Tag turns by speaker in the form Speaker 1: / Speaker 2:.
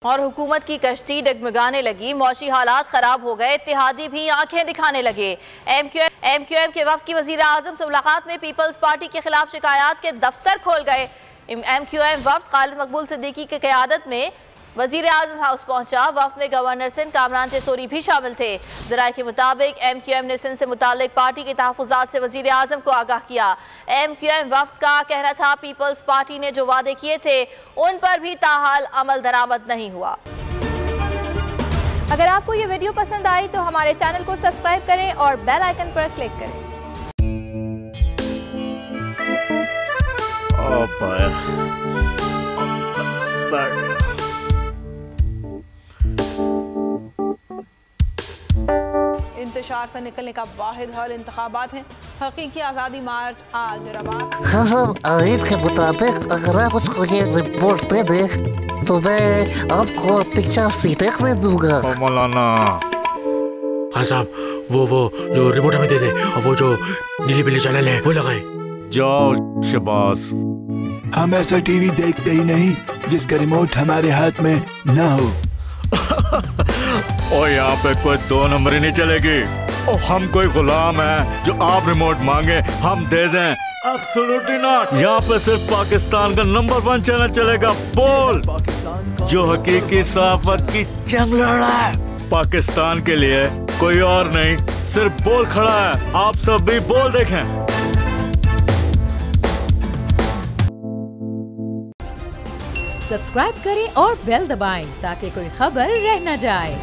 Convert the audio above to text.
Speaker 1: और हुकूमत की कश्ती डगमगाने लगी। मौशी हालात खराब हो गए, इत्तेहादी भी आंखें दिखाने लगे। एमक्यूएम के वफ्द की वजीर आजम से मुलाकात में पीपल्स पार्टी के खिलाफ शिकायत के दफ्तर खोल गए। एमक्यूएम वफ्द खालिद मकबूल सिद्दीकी की क़यादत में वजीर आजम हाउस पहुंचा। वफ्द में गवर्नर सिंध कामरान चेसोरी भी शामिल थे। ज़राए के मुताबिक एमक्यूएम ने सिंध से मुताल्लिक पार्टी के तहफ़्फ़ुज़ात से वजीर आजम को आगाह किया। एमक्यूएम वफ्द का कहना था पीपल्स पार्टी ने जो वादे किए थे उन पर भी ताहाल अमल दरामद नहीं हुआ। अगर आपको ये वीडियो पसंद आई तो हमारे चैनल को सब्सक्राइब करें और बेल आइकन पर क्लिक करें। इंतशार से निकलने का वाहिद हल इंतखाबात हैं। हकीकी आज़ादी मार्च आज रवा।
Speaker 2: आयत के मुताबिक अगर आप उसको ये रिपोर्ट दे दे तो मैं आपको अपनी 4 सीटें दे दूंगा।
Speaker 3: मौलाना
Speaker 4: हाँ साहब, वो जो रिपोर्ट हमें दे दे और वो जो नीली पीली चैनल है वो लगाए।
Speaker 3: जाओ शबाज।
Speaker 5: हम ऐसा टीवी देखते ही नहीं जिसका रिमोट हमारे हाथ में ना हो।
Speaker 3: और यहाँ पे कोई 2 नंबरी नहीं चलेगी। और हम कोई गुलाम है जो आप रिमोट मांगे हम दे दें? Absolutely not. यहाँ पे सिर्फ पाकिस्तान का नंबर 1 चैनल चलेगा, बोल, जो हकीकी सहाफत की जंग लड़ रहा है। पाकिस्तान के लिए कोई और नहीं, सिर्फ बोल खड़ा है। आप सब भी बोल देखें।
Speaker 6: सब्सक्राइब करें और बेल दबाएं ताकि कोई खबर रह न जाए।